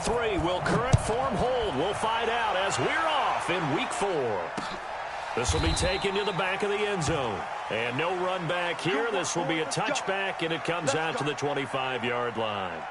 3. Will current form hold? We'll find out as we're off in week 4. This will be taken to the back of the end zone. And no run back here. This will be a touchback, and it comes out to the 25-yard line.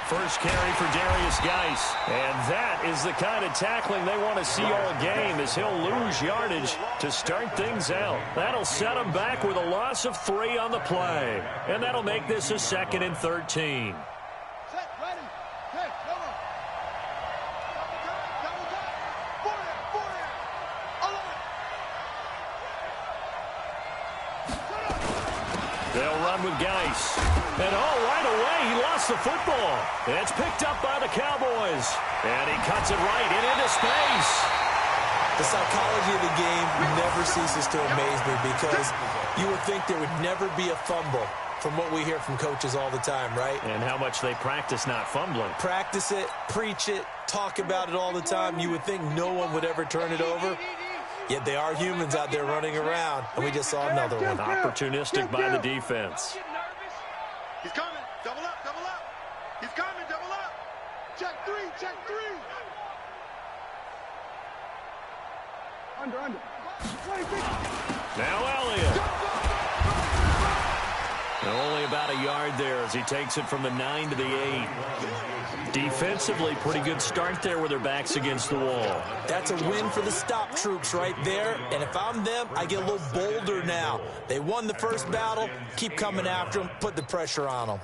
First carry for Darius Geis. And that is the kind of tackling they want to see all game, as he'll lose yardage to start things out. That'll set him back with a loss of 3 on the play. And that'll make this a 2nd and 13. They'll run with Geis. And right away, he lost the football. And it's picked up by the Cowboys. And he cuts it right into space. The psychology of the game never ceases to amaze me, because you would think there would never be a fumble from what we hear from coaches all the time, right? And how much they practice not fumbling. Practice it, preach it, talk about it all the time. You would think no one would ever turn it over. Yet they are humans out there running around, and we just saw another one. Opportunistic by the defense. He's coming. Double up, double up. He's coming, double up. Check 3, check 3. Under. Now Elliott. Only about a yard there as he takes it from the 9 to the 8. Defensively, pretty good start there with their backs against the wall. That's a win for the stop troops right there. And if I'm them, I get a little bolder now. They won the first battle. Keep coming after them. Put the pressure on them.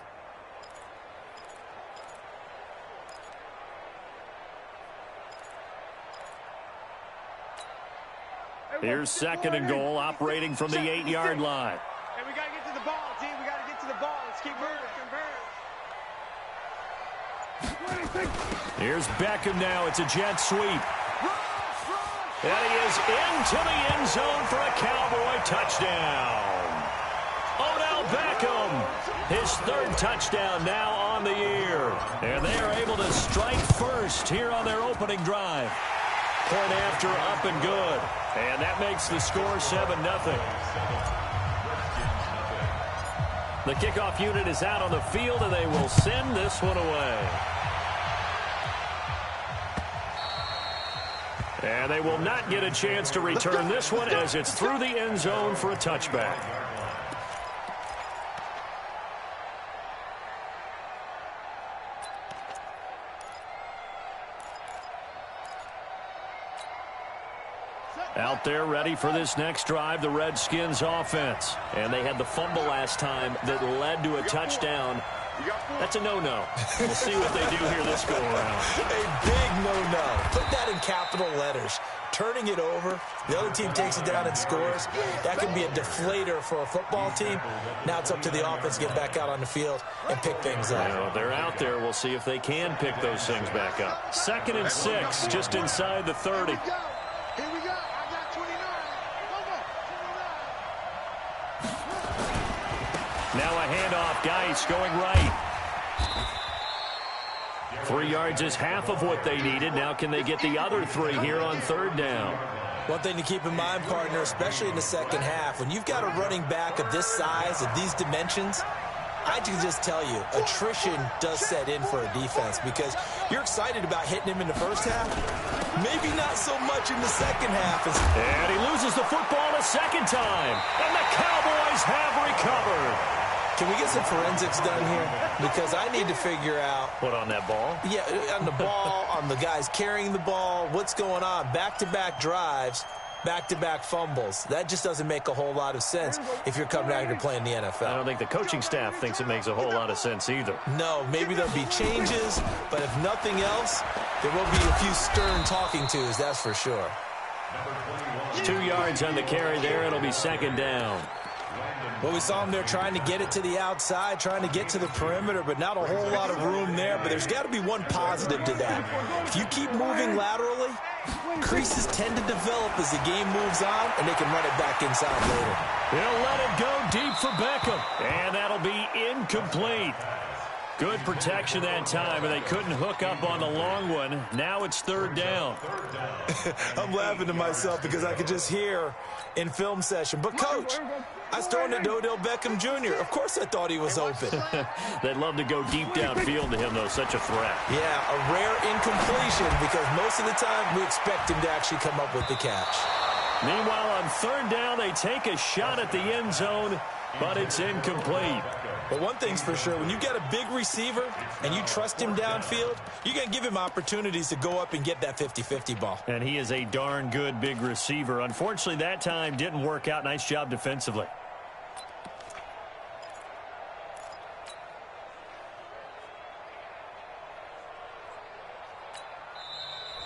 Here's 2nd and goal, operating from the 8-yard line. Hey, we got to get to the ball, team. We got to get to the ball. Let's keep moving. Here's Beckham now. It's a jet sweep. And he is into the end zone for a Cowboy touchdown. Odell Beckham, his 3rd touchdown now on the year. And they are able to strike first here on their opening drive. Point after, up and good. And that makes the score 7-0. The kickoff unit is out on the field, and they will send this one away. And they will not get a chance to return this one, as it's through the end zone for a touchback. Out there ready for this next drive, the Redskins offense. And they had the fumble last time that led to a touchdown. That's a no-no. We'll see what they do here this go-around. A big no-no. Put that in capital letters. Turning it over, the other team takes it down and scores. That can be a deflator for a football team. Now it's up to the offense to get back out on the field and pick things up. Well, they're out there. We'll see if they can pick those things back up. 2nd and 6, just inside the 30. Here we go. I got 29. Now a handoff. Geis going right. 3 yards is half of what they needed. Now can they get the other 3 here on 3rd down? One thing to keep in mind, partner, especially in the second half, when you've got a running back of this size, of these dimensions, I can just tell you, attrition does set in for a defense, because you're excited about hitting him in the first half. Maybe not so much in the second half. And he loses the football a second time. And the Cowboys have recovered. Can we get some forensics done here? Because I need to figure out... What, on that ball? Yeah, on the ball, on the guys carrying the ball, what's going on. Back-to-back drives, back-to-back fumbles. That just doesn't make a whole lot of sense if you're coming out here playing the NFL. I don't think the coaching staff thinks it makes a whole lot of sense either. No, maybe there'll be changes, but if nothing else, there will be a few stern talking tos, that's for sure. 2 yards on the carry there. It'll be second down. Well, we saw him there trying to get it to the outside, trying to get to the perimeter, but not a whole lot of room there. But there's got to be one positive to that. If you keep moving laterally, creases tend to develop as the game moves on, and they can run it back inside later. He'll let it go deep for Beckham, and that'll be incomplete. Good protection that time, and they couldn't hook up on the long one. Now it's third down. I'm laughing to myself because I could just hear in film session, but Coach, I was throwing it to Odell Beckham Jr. Of course I thought he was open. They'd love to go deep downfield to him, though. Such a threat. Yeah, a rare incompletion because most of the time we expect him to actually come up with the catch. Meanwhile, on third down, they take a shot at the end zone, but it's incomplete. But one thing's for sure, when you get a big receiver and you trust him downfield, you're going to give him opportunities to go up and get that 50-50 ball. And he is a darn good big receiver. Unfortunately, that time didn't work out. Nice job defensively.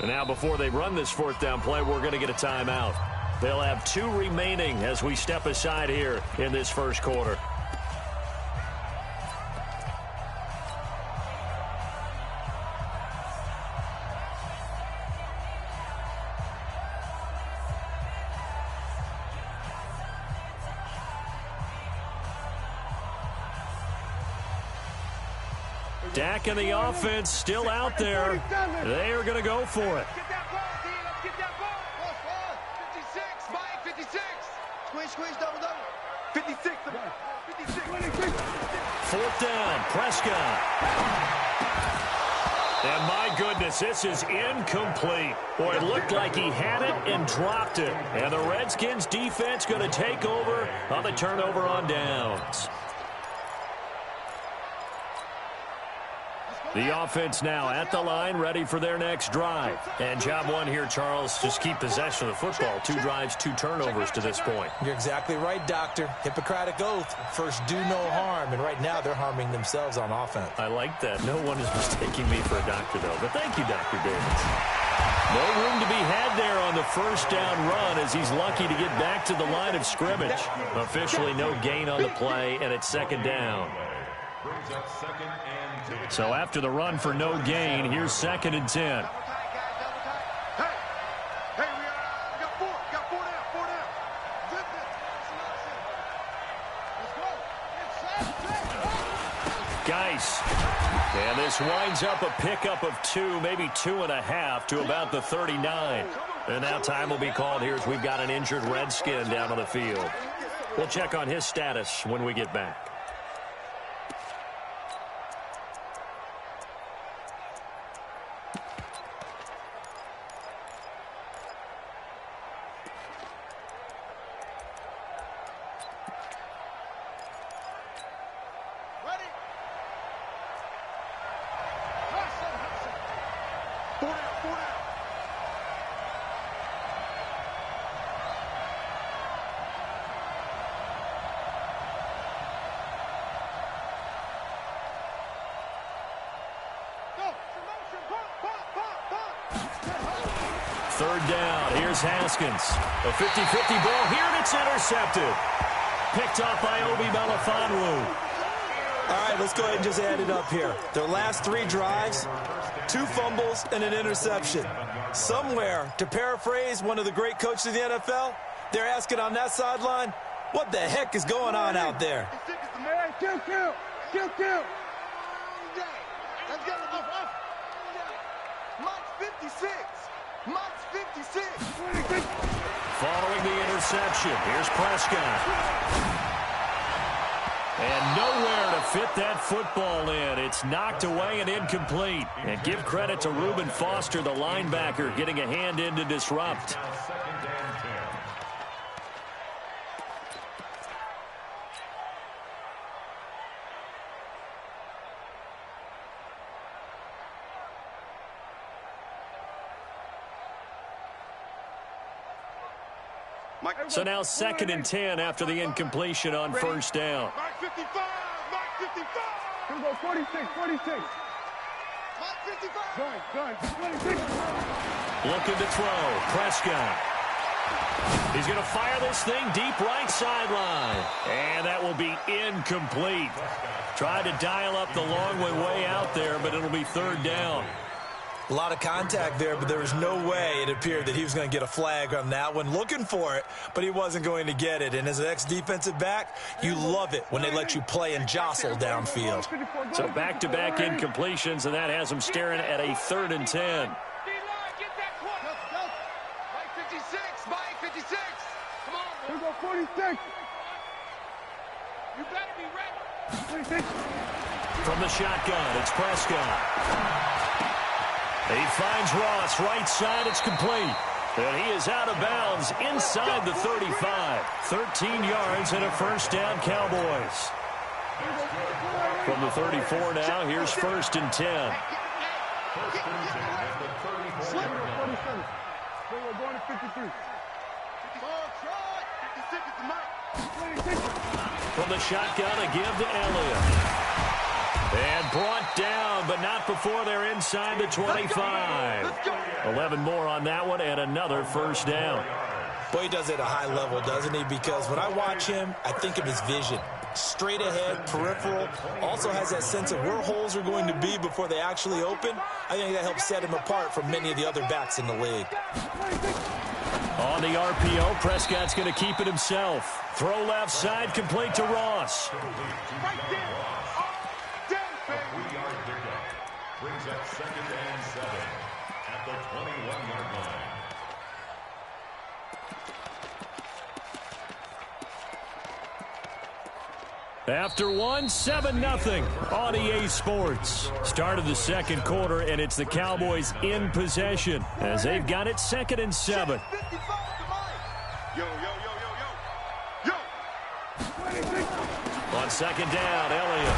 And now before they run this fourth down play, we're going to get a timeout. They'll have 2 remaining as we step aside here in this first quarter. Dak and the offense still out there. They are going to go for it. Get that ball, D. Let's get that ball. 56. Mike, 56. Squeeze, double. 56. 56. Fourth down, Prescott. And my goodness, this is incomplete. Boy, it looked like he had it and dropped it. And the Redskins defense going to take over on the turnover on downs. The offense now at the line, ready for their next drive. And job one here, Charles, just keep possession of the football. 2 drives, 2 turnovers to this point. You're exactly right, Doctor. Hippocratic oath. First, do no harm. And right now, they're harming themselves on offense. I like that. No one is mistaking me for a doctor, though. But thank you, Dr. Davis. No room to be had there on the first down run as he's lucky to get back to the line of scrimmage. Officially no gain on the play, and it's second down. So after the run for no gain, here's 2nd and 10. Hey, we got 4. Got 4 down. Zip it. Let's go. Geis. And this winds up a pickup of 2, maybe 2.5 to about the 39. And now time will be called here as we've got an injured Redskin down on the field. We'll check on his status when we get back. Third down. Here's Haskins. A 50-50 ball here, and it's intercepted. Picked off by Obi Melifonwu. All right, let's go ahead and just add it up here. Their last 3 drives, 2 fumbles and an interception. Somewhere, to paraphrase one of the great coaches of the NFL, they're asking on that sideline, what the heck is going on out there? Kill. Let's get it. Mott's 56. Following the interception, here's Prescott. And nowhere to fit that football in. It's knocked away and incomplete. And give credit to Reuben Foster, the linebacker, getting a hand in to disrupt. So now 2nd and 10 after the incompletion on first down. Mark 55, Mark 55. Here we go, 46, 46. Mark 55. Going, 26. Looking to throw. Prescott. He's going to fire this thing deep right sideline. And that will be incomplete. Tried to dial up the long way out there, but it'll be 3rd down. A lot of contact there, but there was no way it appeared that he was going to get a flag on that one. Looking for it, but he wasn't going to get it. And as an ex-defensive back, you love it when they let you play and jostle downfield. So back-to-back incompletions, and that has him staring at a 3rd and 10. Mike 56, Mike 56. Come on, Here we boy. go, 46. You better be ready. 26. From the shotgun, it's Prescott. He finds Ross, right side, it's complete. And he is out of bounds inside the 35. 13 yards and a 1st down, Cowboys. From the 34 now, here's 1st and 10. We're going to 53. From the shotgun, a give to Elliott. And brought down, but not before they're inside the 25. 11 more on that one, and another 1st down. Boy, he does it at a high level, doesn't he? Because when I watch him, I think of his vision. Straight ahead, peripheral. Also has that sense of where holes are going to be before they actually open. I think that helps set him apart from many of the other backs in the league. On the RPO, Prescott's going to keep it himself. Throw left side, complete to Ross. Right there. Brings up 2nd and 7 at the 21-yard line. After one, 7-0 on EA Sports. Start of the 2nd quarter, and it's the Cowboys in possession as they've got it 2nd and 7. Yo, yo, yo, yo, yo. Yo. On 2nd down, Elliott.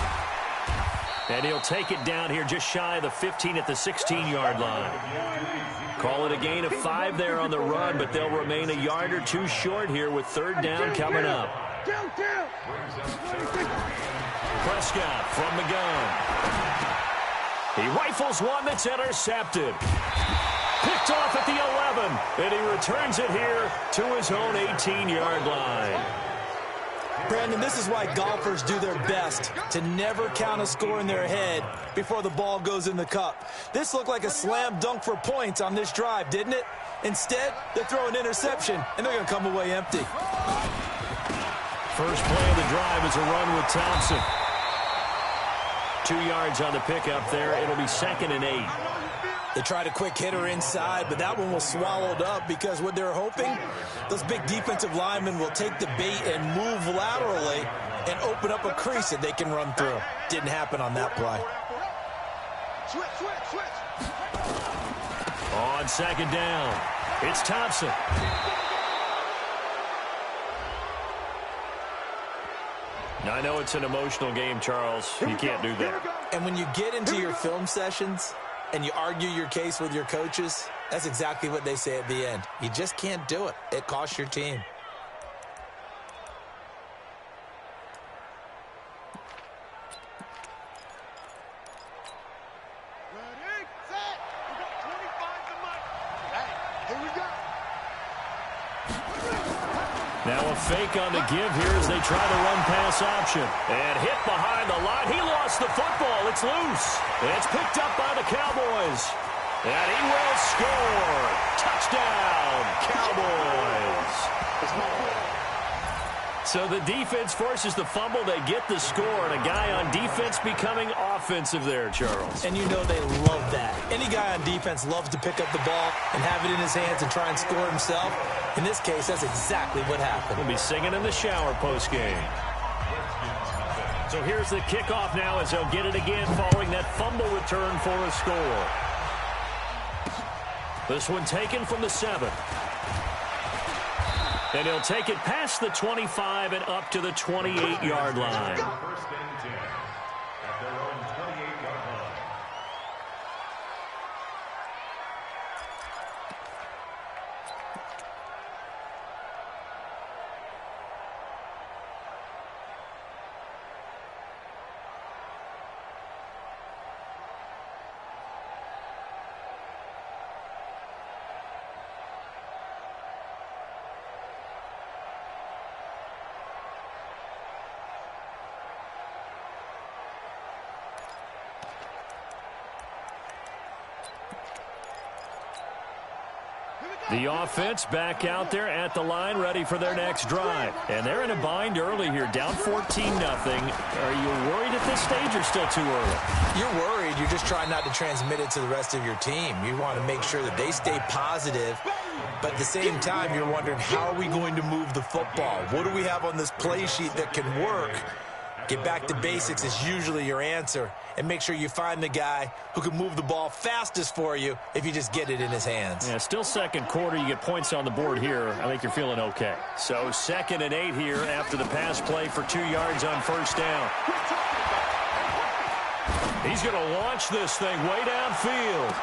And he'll take it down here just shy of the 15 at the 16-yard line. Call it a gain of 5 there on the run, but they'll remain a yard or 2 short here with 3rd down coming up. Prescott from the gun. He rifles one that's intercepted. Picked off at the 11, and he returns it here to his own 18-yard line. Brandon, this is why golfers do their best to never count a score in their head before the ball goes in the cup. This looked like a slam dunk for points on this drive, didn't it? Instead, they throw an interception, and they're going to come away empty. First play of the drive is a run with Thompson. 2 yards on the pickup there. It'll be 2nd and 8. They tried a quick hitter inside, but that one was swallowed up because what they're hoping, those big defensive linemen will take the bait and move laterally and open up a crease that they can run through. Didn't happen on that play. Switch. On 2nd down, it's Thompson. Now, I know it's an emotional game, Charles. You can't do that. And when you get into your film sessions and you argue your case with your coaches, that's exactly what they say at the end. You just can't do it. It costs your team. Ready, set. We got 25 to Mike. Hey, here we go. Now a fake on the give here as they try to run pass option. And hit behind the line. He lost the football. It's loose. It's picked up by the Cowboys. And he will score. Touchdown, Cowboys. So the defense forces the fumble. They get the score. And a guy on defense becoming offensive there, Charles. And you know they love that. Any guy on defense loves to pick up the ball and have it in his hands and try and score himself. In this case, that's exactly what happened. We'll be singing in the shower postgame. So here's the kickoff now as they'll get it again following that fumble return for a score. This one taken from the 7. And he'll take it past the 25 and up to the 28-yard line. First and 10 at their own 28-yard line. The offense back out there at the line, ready for their next drive. And they're in a bind early here, down 14-0. Are you worried at this stage or still too early? You're worried. You're just trying not to transmit it to the rest of your team. You want to make sure that they stay positive. But at the same time, you're wondering, how are we going to move the football? What do we have on this play sheet that can work? Get back to basics is usually your answer. And make sure you find the guy who can move the ball fastest for you if you just get it in his hands. Yeah, still second quarter. You get points on the board here. I think you're feeling okay. So 2nd and 8 here after the pass play for 2 yards on first down. He's going to launch this thing way downfield.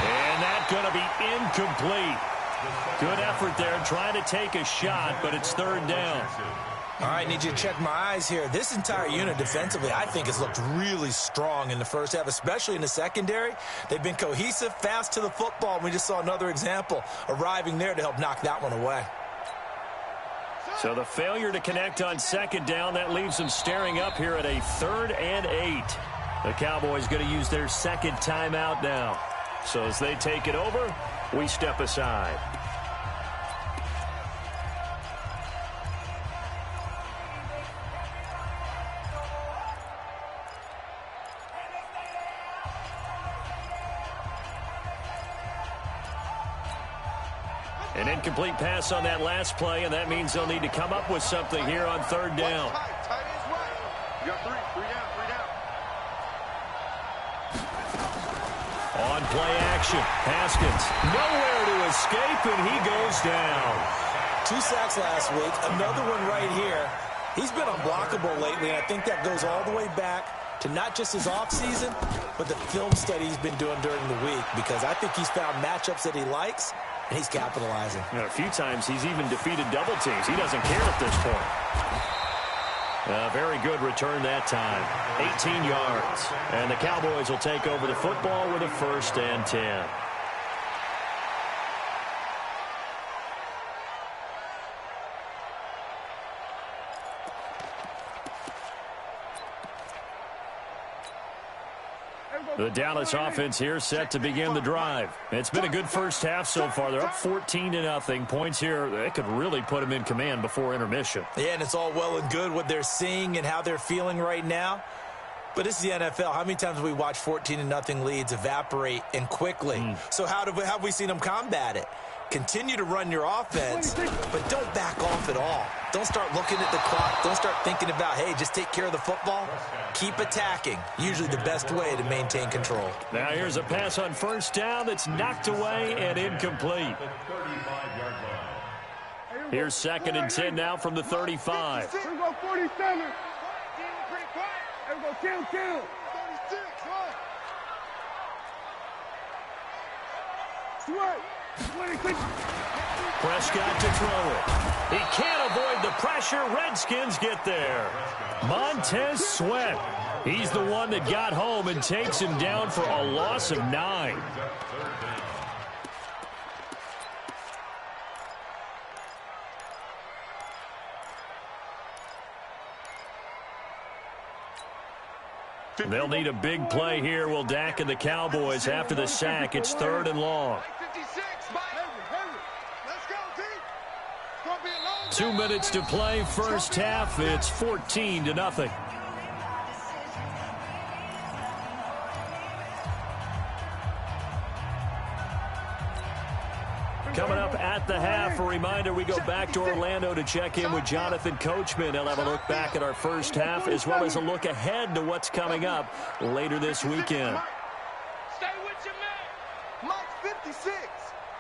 And that's going to be incomplete. Good effort there trying to take a shot, but it's 3rd down. All right, need you to check my eyes here. This entire unit defensively, I think, has looked really strong in the first half, especially in the secondary. They've been cohesive, fast to the football, and we just saw another example arriving there to help knock that one away. So the failure to connect on 2nd down, that leaves them staring up here at a 3rd and 8. The Cowboys going to use their 2nd timeout now. So as they take it over, we step aside. An incomplete pass on that last play, and that means they'll need to come up with something here on 3rd down. You got three down. On play action, Haskins nowhere to escape, and he goes down. 2 sacks last week, another one right here. He's been unblockable lately, and I think that goes all the way back to not just his offseason, but the film study he's been doing during the week, because I think he's found matchups that he likes, and he's capitalizing. You know, a few times he's even defeated double teams. He doesn't care at this point. Very good return that time. 18 yards. And the Cowboys will take over the football with a 1st and 10. The Dallas offense here set to begin the drive. It's been a good first half so far. They're up 14-0. Points here, they could really put them in command before intermission. Yeah, and it's all well and good what they're seeing and how they're feeling right now. But this is the NFL. How many times have we watched 14-0 leads evaporate and quickly? So how have we seen them combat it? Continue to run your offense, but don't back off at all. Don't start looking at the clock. Don't start thinking about, hey, just take care of the football. Keep attacking. Usually the best way to maintain control. Now here's a pass on 1st down that's knocked away and incomplete. Here's 2nd and 10 now from the 35. Here we go, 47. Here we go, kill. 36, Sweat. 26. Prescott to throw it. He can't avoid the pressure. Redskins get there. Montez Sweat. He's the one that got home and takes him down for a loss of 9. They'll need a big play here. Will Dak and the Cowboys after the sack. It's 3rd and long. 2 minutes to play first half. It's 14-0. Coming up at the half, a reminder, we go back to Orlando to check in with Jonathan Coachman. He'll have a look back at our first half as well as a look ahead to what's coming up later this weekend. Stay with your man. Mike's 56.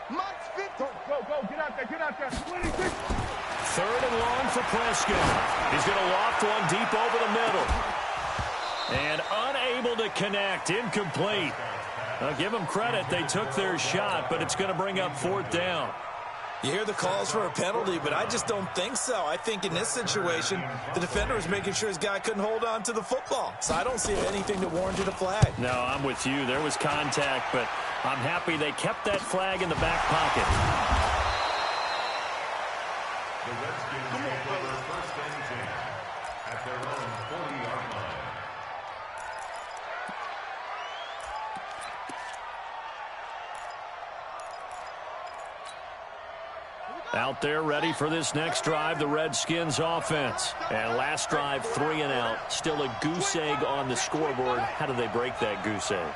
Mike's 50. Go. Get out there. 26. 3rd and long for Prescott. He's going to loft one deep over the middle. And unable to connect. Incomplete. I'll give them credit. They took their shot, but it's going to bring up 4th down. You hear the calls for a penalty, but I just don't think so. I think in this situation, the defender was making sure his guy couldn't hold on to the football. So I don't see anything that warranted a flag. No, I'm with you. There was contact, but I'm happy they kept that flag in the back pocket. The Redskins take over 1st and 10 at their own 40-yard line. Out there ready for this next drive, the Redskins offense. And last drive, 3 and out. Still a goose egg on the scoreboard. How do they break that goose egg?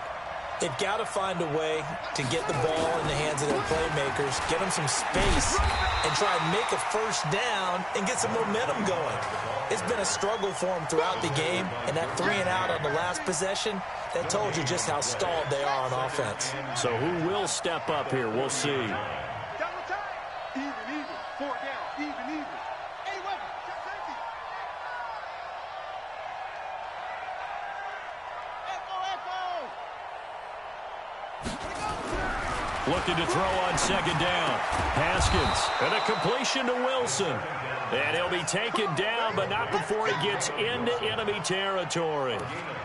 They've got to find a way to get the ball in the hands of their playmakers, get them some space, and try and make a first down and get some momentum going. It's been a struggle for them throughout the game, and that 3 and out on the last possession, that told you just how stalled they are on offense. So who will step up here? We'll see. Double time. Even. 4 down. Even. Hey, weapon. Check safety. Echo. Looking to throw on second down. Haskins, and a completion to Wilson. And he'll be taken down, but not before he gets into enemy territory.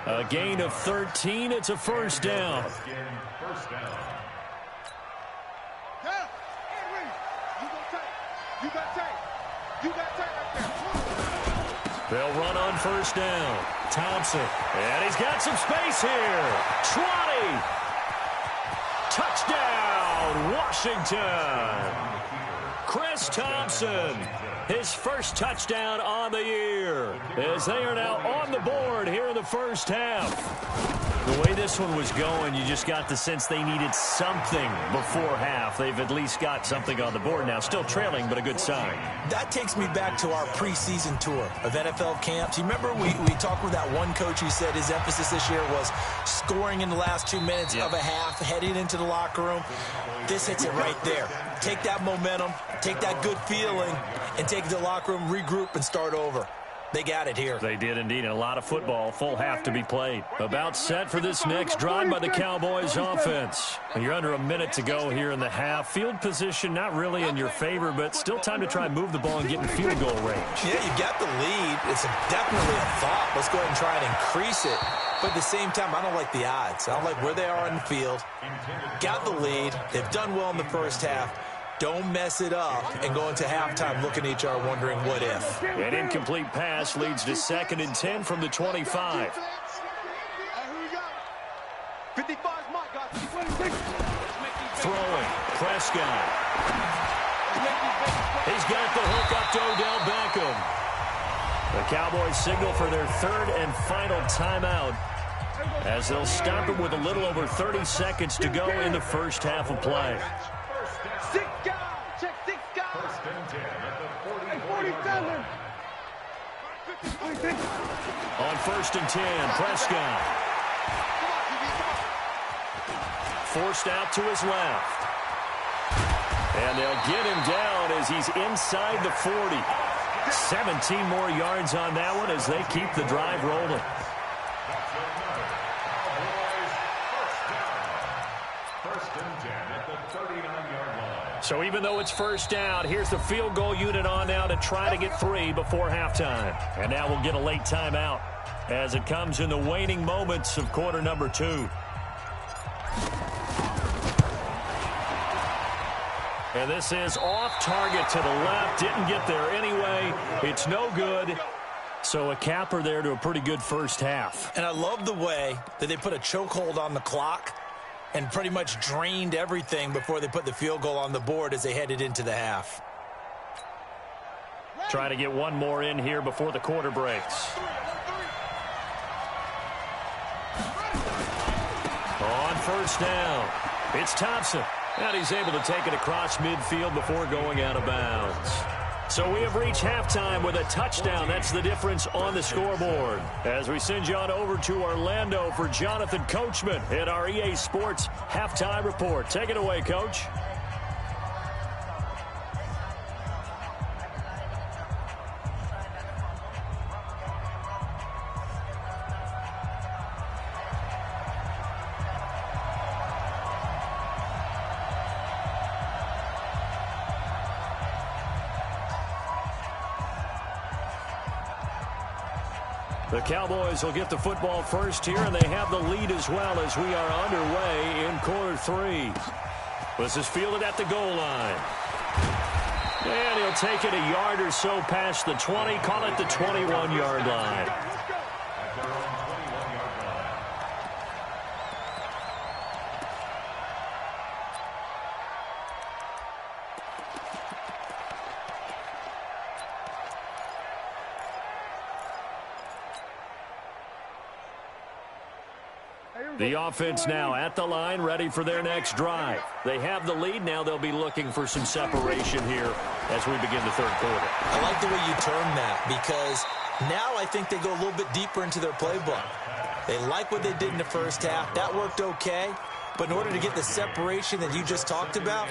A gain of 13. It's a first down. Yeah. Hey, Reed. You got tape right there. They'll run on first down. Thompson, and he's got some space here. 20. Touchdown, Washington. Chris Thompson, his first touchdown on the year, as they are now on the board here in the first half. The way this one was going, you just got the sense they needed something before half. They've at least got something on the board now. Still trailing, but a good sign. That takes me back to our preseason tour of NFL camps. You remember we talked with that one coach who said his emphasis this year was scoring in the last 2 minutes of a half, heading into the locker room. This hits it right there. Take that momentum, take that good feeling, and take it to the locker room, regroup, and start over. They got it here. They did indeed. And a lot of football, full half to be played. About set for this next drive by the Cowboys offense. You're under a minute to go here in the half. Field position not really in your favor, but still time to try and move the ball and get in field goal range. Yeah, you got the lead. It's definitely a thought. Let's go ahead and try and increase it. But at the same time, I don't like the odds. I don't like where they are in the field. Got the lead. They've done well in the first half. Don't mess it up and go into halftime looking at each other wondering what if. An incomplete pass leads to 2nd and 10 from the 25. 55's my guy. Throwing. Prescott. He's got the hook up to Odell Beckham. The Cowboys signal for their 3rd and final timeout as they'll stop it with a little over 30 seconds to go in the first half of play. 6 guys. Check 6 guys. First and 10 at the 47. On 1st and 10, Prescott. Forced out to his left. And they'll get him down as he's inside the 40. 17 more yards on that one as they keep the drive rolling. First and 10 at the 39-yard line. So even though it's first down, here's the field goal unit on now to try to get 3 before halftime. And now we'll get a late timeout as it comes in the waning moments of quarter number 2. And this is off target to the left. Didn't get there anyway. It's no good. So a capper there to a pretty good first half. And I love the way that they put a chokehold on the clock and pretty much drained everything before they put the field goal on the board as they headed into the half. Trying to get one more in here before the quarter breaks. On first down, it's Thompson. And he's able to take it across midfield before going out of bounds. So we have reached halftime with a touchdown. That's the difference on the scoreboard. As we send you on over to Orlando for Jonathan Coachman at our EA Sports Halftime Report. Take it away, Coach. The Cowboys will get the football first here, and they have the lead as well as we are underway in quarter 3. This is fielded at the goal line. And he'll take it a yard or so past the 20, call it the 21-yard line. The offense now at the line, ready for their next drive. They have the lead. Now they'll be looking for some separation here as we begin the third quarter. I like the way you term that, because now I think they go a little bit deeper into their playbook. They like what they did in the first half. That worked okay. But in order to get the separation that you just talked about,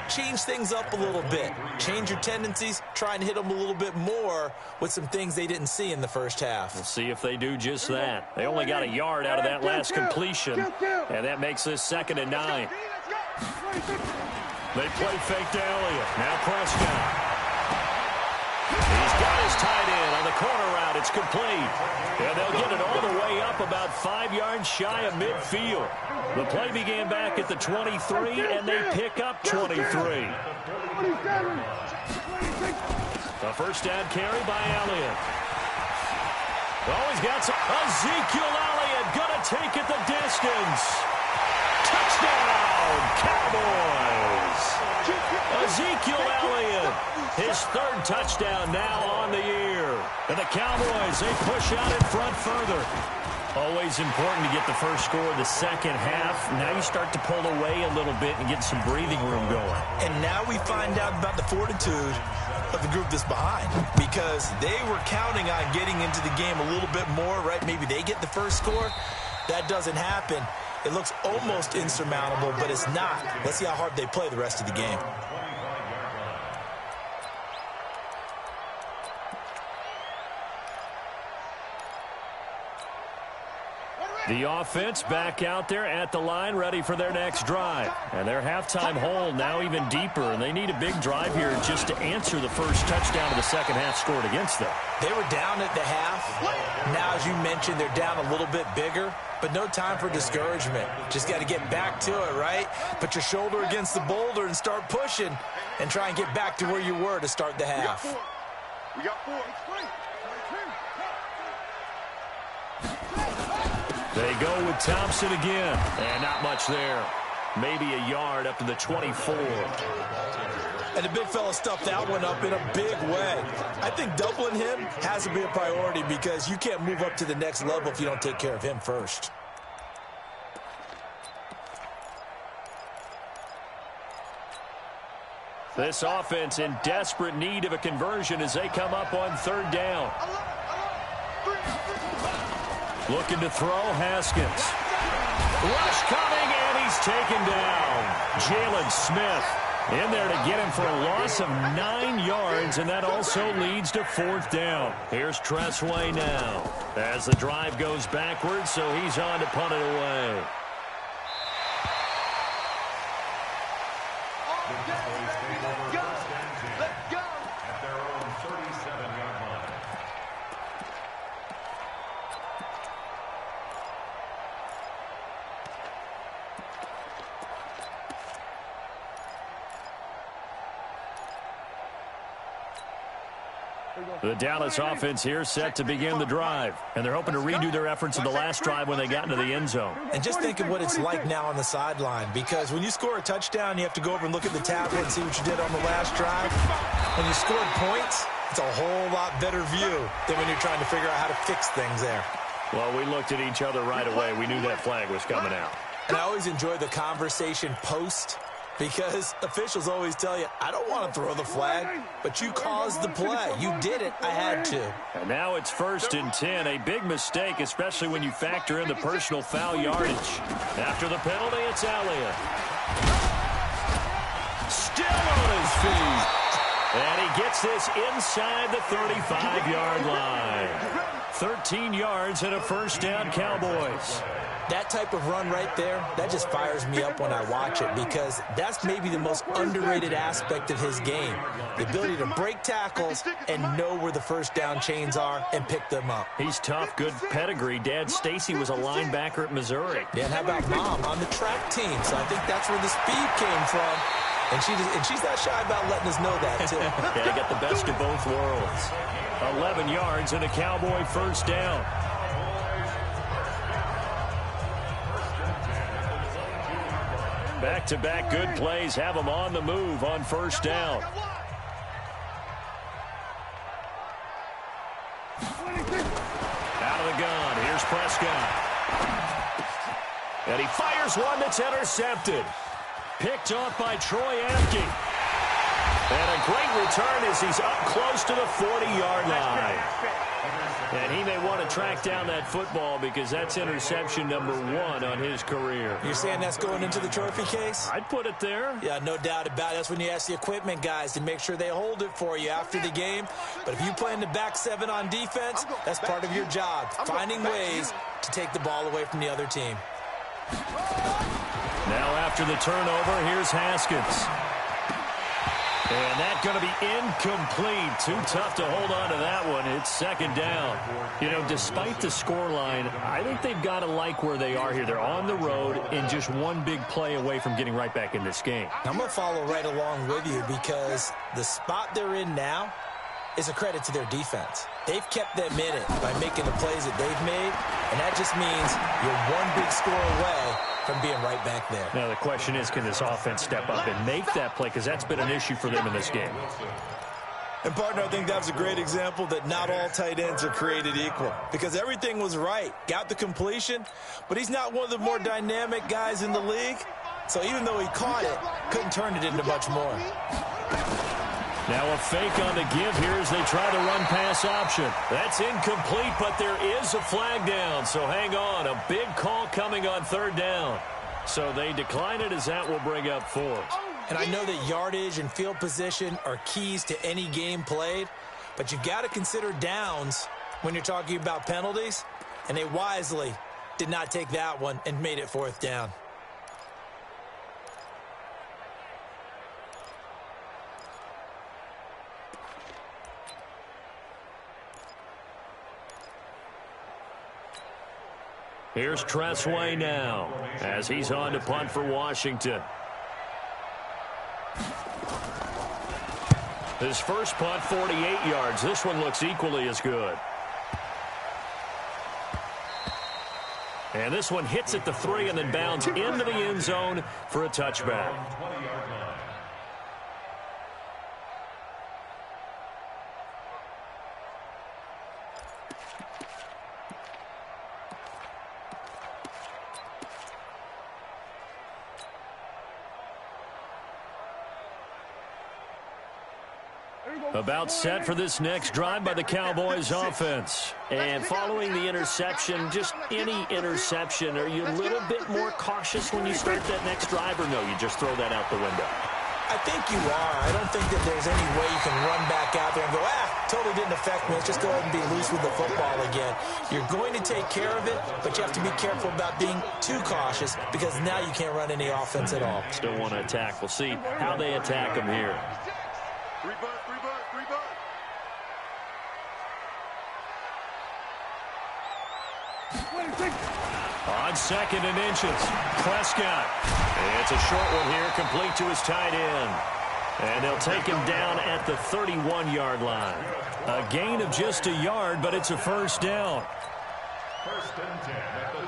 change things up a little bit. Change your tendencies. Try and hit them a little bit more with some things they didn't see in the first half. We'll see if they do just that. They only got a yard out of that last completion, and that makes this 2nd and 9. They play fake to Elliott. Now Prescott. He's got his tight end on the corner route. It's complete. And they'll get it all the way up about 5 yards shy of midfield. The play began back at the 23, and they pick up 23. A first down carry by Elliott. Oh, he's got some. Ezekiel Elliott going to take it the distance. Touchdown, Cowboys. Ezekiel Elliott, his 3rd touchdown now on the year. And the Cowboys, they push out in front further. Always important to get the first score of the second half. Now you start to pull away a little bit and get some breathing room going. And now we find out about the fortitude of the group that's behind, because they were counting on getting into the game a little bit more, right? Maybe they get the first score. That doesn't happen. It looks almost insurmountable, but it's not. Let's see how hard they play the rest of the game. The offense back out there at the line, ready for their next drive. And their halftime hole now even deeper, and they need a big drive here just to answer the first touchdown of the second half scored against them. They were down at the half. Now, as you mentioned, they're down a little bit bigger, but no time for discouragement. Just got to get back to it, right? Put your shoulder against the boulder and start pushing and try and get back to where you were to start the half. We got 4. They go with Thompson again, and not much there. Maybe a yard up to the 24. And the big fella stuffed that one up in a big way. I think doubling him has to be a priority, because you can't move up to the next level if you don't take care of him first. This offense in desperate need of a conversion as they come up on 3rd down. Looking to throw, Haskins. Rush coming, and he's taken down. Jalen Smith in there to get him for a loss of 9 yards, and that also leads to 4th down. Here's Tressway now as the drive goes backwards, so he's on to punt it away. Let's go. At their own 37-yard line. The Dallas offense here set to begin the drive, and they're hoping to redo their efforts in the last drive when they got into the end zone. And just think of what it's like now on the sideline, because when you score a touchdown, you have to go over and look at the tablet and see what you did on the last drive. When you scored points, it's a whole lot better view than when you're trying to figure out how to fix things there. Well, we looked at each other right away. We knew that flag was coming out. And I always enjoy the conversation post, because officials always tell you, I don't want to throw the flag, but you caused the play. You did it. I had to. And now it's 1st and 10. A big mistake, especially when you factor in the personal foul yardage. After the penalty, it's Elliott. Still on his feet. And he gets this inside the 35-yard line. 13 yards and a 1st down, Cowboys. That type of run right there, that just fires me up when I watch it, because that's maybe the most underrated aspect of his game. The ability to break tackles and know where the 1st down chains are and pick them up. He's tough, good pedigree. Dad Stacy was a linebacker at Missouri. Yeah, and how about Mom on the track team? So I think that's where the speed came from. And she's not shy about letting us know that, too. Yeah, he got the best of both worlds. 11 yards and a Cowboy 1st down. Back-to-back good plays have them on the move on 1st down. Out of the gun. Here's Prescott. And he fires one that's intercepted. Picked off by Troy Apke. And a great return as he's up close to the 40-yard line. And he may want to track down that football because that's interception number 1 on his career. You're saying that's going into the trophy case? I'd put it there. Yeah, no doubt about it. That's when you ask the equipment guys to make sure they hold it for you after the game. But if you play in the back 7 on defense, that's part of your job, finding ways to take the ball away from the other team. Now after the turnover, here's Haskins. And that's going to be incomplete. Too tough to hold on to that one. It's second down. You know, despite the scoreline, I think they've got to like where they are here. They're on the road and just one big play away from getting right back in this game. I'm going to follow right along with you because the spot they're in now is a credit to their defense. They've kept them in it by making the plays that they've made, and that just means you're one big score away from being right back there. Now the question is, can this offense step up and make that play? Because that's been an issue for them in this game. And, partner, I think that was a great example that not all tight ends are created equal because everything was right. Got the completion, but he's not one of the more dynamic guys in the league. So even though he caught it, couldn't turn it into much more. Now a fake on the give here as they try the run-pass option. That's incomplete, but there is a flag down, so hang on. A big call coming on third down. So they decline it as that will bring up 4. And I know that yardage and field position are keys to any game played, but you've got to consider downs when you're talking about penalties, and they wisely did not take that one and made it 4th down. Here's Tressway now as he's on to punt for Washington. His first punt, 48 yards. This one looks equally as good. And this one hits at the 3 and then bounds into the end zone for a touchback. About set for this next drive by the Cowboys offense. And following the interception, just any interception, are you a little bit more cautious when you start that next drive, or no, you just throw that out the window? I think you are. I don't think that there's any way you can run back out there and go, totally didn't affect me. Let's just go ahead and be loose with the football again. You're going to take care of it, but you have to be careful about being too cautious because now you can't run any offense at all. Still want to attack. We'll see how they attack them here. On 2nd and inches, Prescott. It's a short one here, complete to his tight end. And they'll take him down at the 31-yard line. A gain of just a yard, but it's a first down.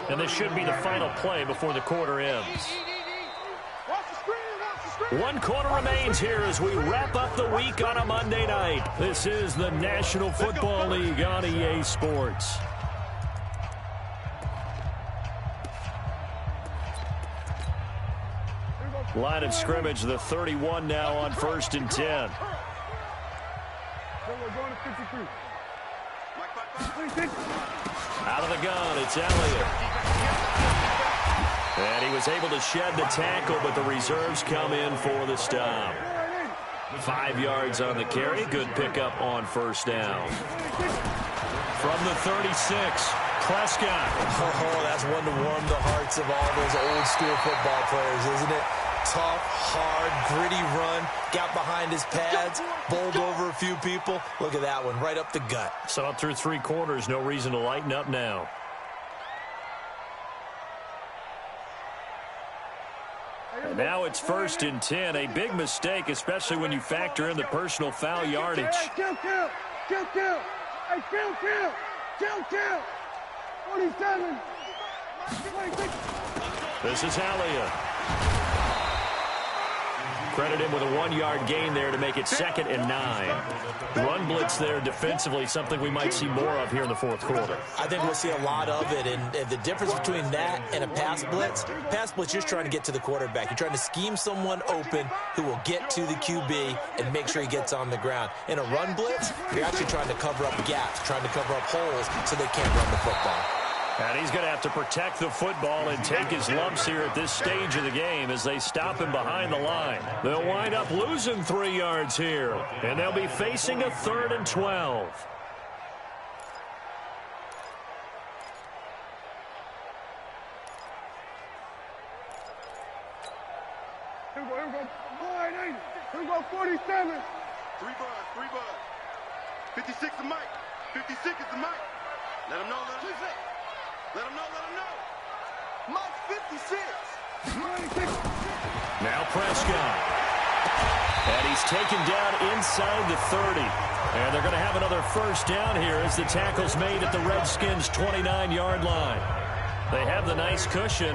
And this should be the final play before the quarter ends. 1 quarter remains here as we wrap up the week on a Monday night. This is the National Football League on EA Sports. Line of scrimmage, the 31 now on 1st and 10. Out of the gun, it's Elliott. And he was able to shed the tackle, but the reserves come in for the stop. 5 yards on the carry. Good pickup on 1st down. From the 36, Prescott. Oh, that's one to warm the hearts of all those old school football players, isn't it? Tough, hard, gritty run, got behind his pads, bowled over a few people. Look at that one, right up the gut. So up through 3 quarters, no reason to lighten up now. And now it's 1st and 10, a big mistake, especially when you factor in the personal foul yardage. Count. Hey, count. 47. 26. This is Elliott. Credit him with a 1-yard gain there to make it 2nd and 9. Run blitz there defensively, something we might see more of here in the fourth quarter. I think we'll see a lot of it, and the difference between that and a pass blitz, you're trying to get to the quarterback. You're trying to scheme someone open who will get to the QB and make sure he gets on the ground. In a run blitz, you're actually trying to cover up gaps, trying to cover up holes so they can't run the football. And he's going to have to protect the football and take his lumps here at this stage of the game as they stop him behind the line. They'll wind up losing 3 yards here, and they'll be facing a 3rd and 12. Here we go. 480. Here we go, 47. 3 buzz. 56 is Mike. 56 is the Mike. Let him know. Let him know. Mike 56. Now Prescott. And he's taken down inside the 30. And they're going to have another first down here as the tackle's made at the Redskins' 29-yard line. They have the nice cushion.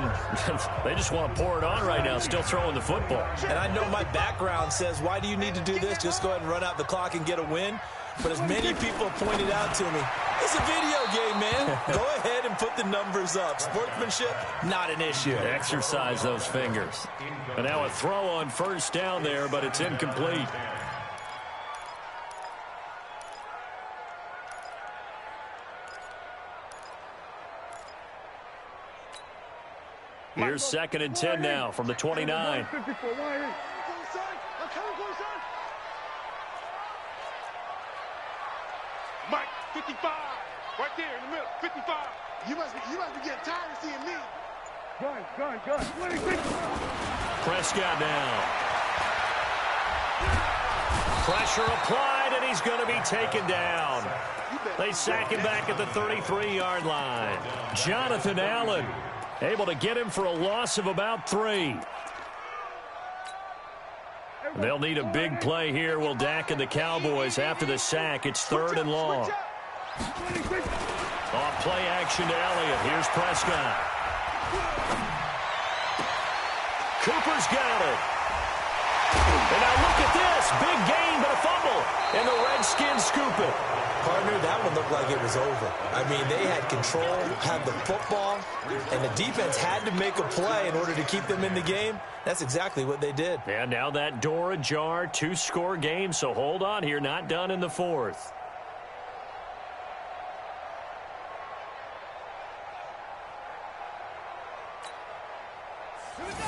They just want to pour it on right now, still throwing the football. And I know my background says, why do you need to do this? Just go ahead and run out the clock and get a win. But as many people have pointed out to me, it's a video game, man. Go ahead and put the numbers up. Sportsmanship, not an issue. Exercise those fingers. And now a throw on first down there, but it's incomplete. Here's 2nd and 10 now from the 29. Mike, 55. Right there in the middle, 55. You must be getting tired of seeing me. Gun. 26. Prescott down. Pressure applied, and he's going to be taken down. They sack him back at the 33-yard line. Jonathan Allen able to get him for a loss of about 3. They'll need a big play here. Will Dak and the Cowboys after the sack. It's 3rd and long. Off play action to Elliott. Here's Prescott. Cooper's got it. And now look at this. Big gain, but a fumble. And the Redskins scoop it. Partner, that one looked like it was over. I mean, they had control, had the football, and the defense had to make a play in order to keep them in the game. That's exactly what they did. And now that door ajar, 2-score game, so hold on here, not done in the 4th.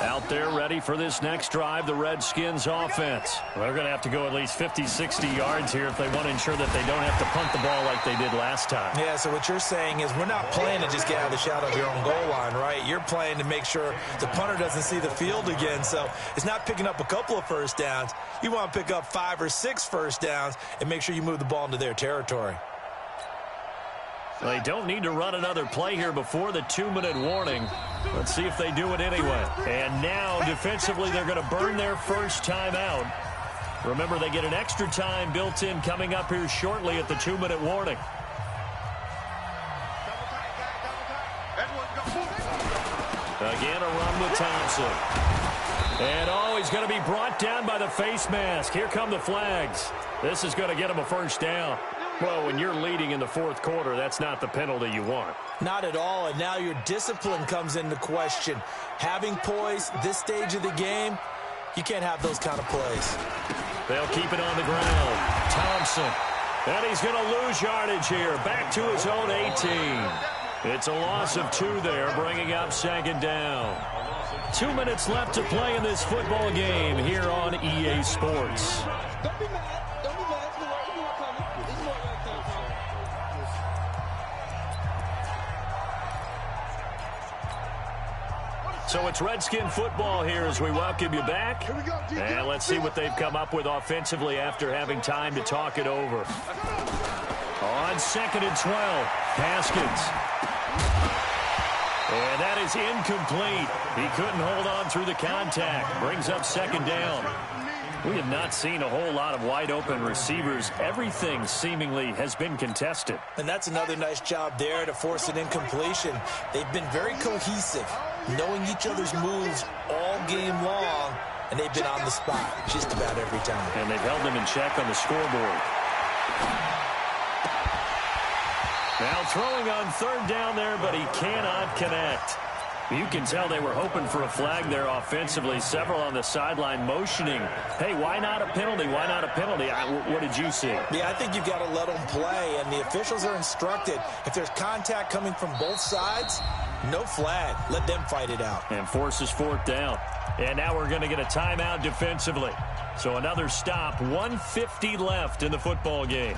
Out there ready for this next drive, the Redskins offense. They're going to have to go at least 50, 60 yards here if they want to ensure that they don't have to punt the ball like they did last time. Yeah, so what you're saying is we're not playing to just get out of the shadow of your own goal line, right? You're playing to make sure the punter doesn't see the field again. So it's not picking up a couple of first downs. You want to pick up 5 or 6 first downs and make sure you move the ball into their territory. They don't need to run another play here before the 2-minute warning. Let's see if they do it anyway. And now, defensively, they're going to burn their first time out. Remember, they get an extra time built in coming up here shortly at the 2-minute warning. Again, a run with Thompson. And, he's going to be brought down by the face mask. Here come the flags. This is going to get him a first down. Well, when you're leading in the 4th quarter, that's not the penalty you want. Not at all, and now your discipline comes into question. Having poise this stage of the game, you can't have those kind of plays. They'll keep it on the ground. Thompson. And he's going to lose yardage here. Back to his own 18. It's a loss of 2 there, bringing up 2nd down. 2 minutes left to play in this football game here on EA Sports. Don't be mad. Don't be mad. So it's Redskin football here as we welcome you back. And let's see what they've come up with offensively after having time to talk it over. On 2nd and 12, Haskins. And that is incomplete. He couldn't hold on through the contact. Brings up 2nd down. We have not seen a whole lot of wide-open receivers. Everything seemingly has been contested. And that's another nice job there to force an incompletion. They've been very cohesive, knowing each other's moves all game long, and they've been on the spot just about every time. And they've held them in check on the scoreboard. Now throwing on third down there, but he cannot connect. You can tell they were hoping for a flag there offensively. Several on the sideline motioning, hey, why not a penalty? Why not a penalty? What did you see? Yeah, I think you've got to let them play, and the officials are instructed, if there's contact coming from both sides, no flag. Let them fight it out. And forces fourth down. And now we're going to get a timeout defensively. So another stop, 1:50 left in the football game.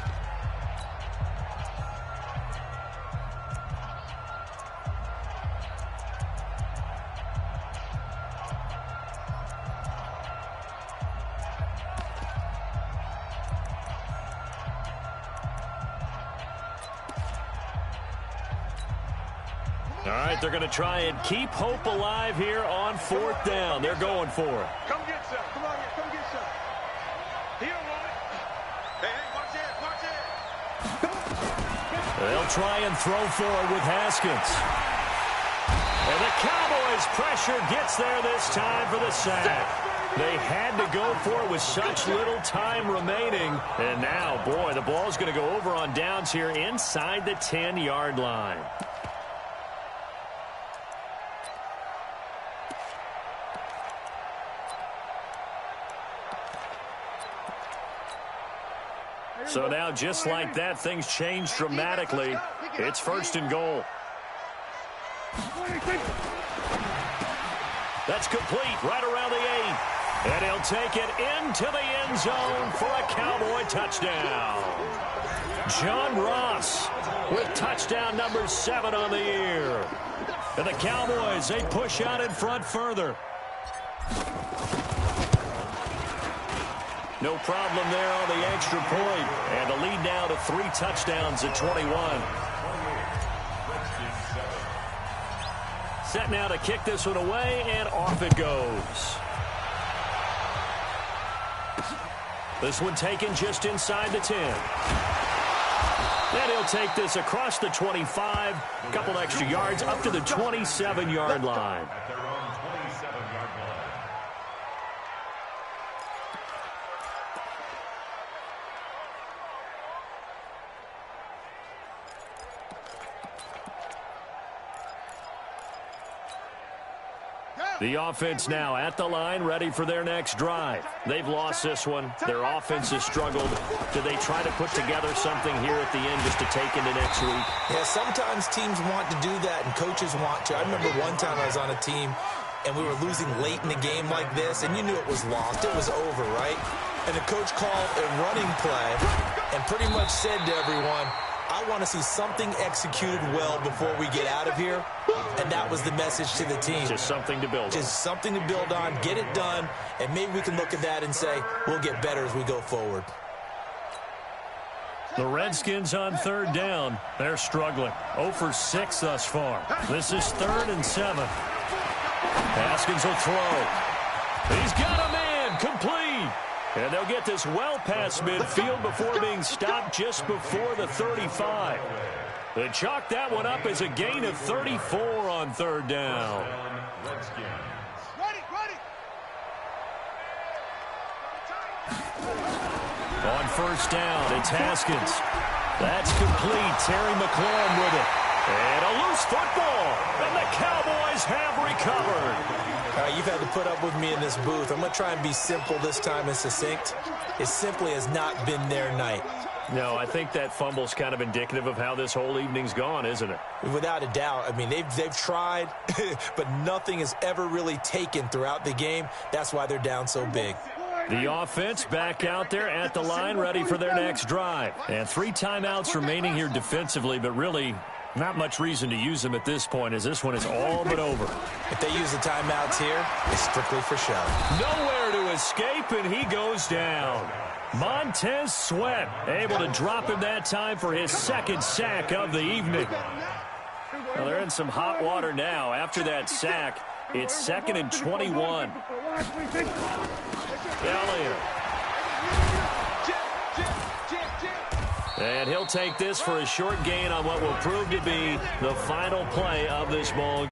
All right, they're going to try and keep hope alive here on fourth down. They're going for it. Come get some. Come on here. Come get some. He don't want it. Hey, watch it. Watch it. They'll try and throw for it with Haskins. And the Cowboys' pressure gets there this time for the sack. They had to go for it with such little time remaining. And now, boy, the ball's going to go over on downs here inside the 10-yard line. So now, just like that, things change dramatically. It's first and goal. That's complete right around the 8. And he'll take it into the end zone for a Cowboy touchdown. John Ross with touchdown number 7 on the year. And the Cowboys, they push out in front further. No problem there on the extra point. And the lead now to 3 touchdowns at 21. Set now to kick this one away, and off it goes. This one taken just inside the 10. And he'll take this across the 25. A couple extra yards up to the 27-yard line. The offense now at the line, ready for their next drive. They've lost this one. Their offense has struggled. Do they try to put together something here at the end just to take into next week? Yeah, sometimes teams want to do that and coaches want to. I remember one time I was on a team and we were losing late in the game like this, and you knew it was lost. It was over, right? And the coach called a running play and pretty much said to everyone, I want to see something executed well before we get out of here. And that was the message to the team. Just something to build on. Just something to build on, get it done, and maybe we can look at that and say, we'll get better as we go forward. The Redskins on third down. They're struggling. 0 for 6 thus far. This is 3rd and 7. Haskins will throw. He's got a man complete. And they'll get this well past midfield before being stopped just before the 35. They chalk that one up as a gain of 34 on third down. On first down, it's Haskins. That's complete. Terry McLaurin with it. And a loose football. And the Cowboys have recovered. You've had to put up with me in this booth. I'm going to try and be simple this time and succinct. It simply has not been their night. No, I think that fumble's kind of indicative of how this whole evening's gone, isn't it? Without a doubt. I mean, they've tried, but nothing has ever really taken throughout the game. That's why they're down so big. The offense back out there at the line, ready for their next drive. And 3 timeouts remaining here defensively, but really not much reason to use them at this point, as this one is all but over. If they use the timeouts here, it's strictly for show. Nowhere to escape, and he goes down. Montez Sweat able to drop him that time for his 2nd sack of the evening. Well, they're in some hot water now. After that sack, it's 2nd and 21. Elliott. And he'll take this for a short gain on what will prove to be the final play of this ball.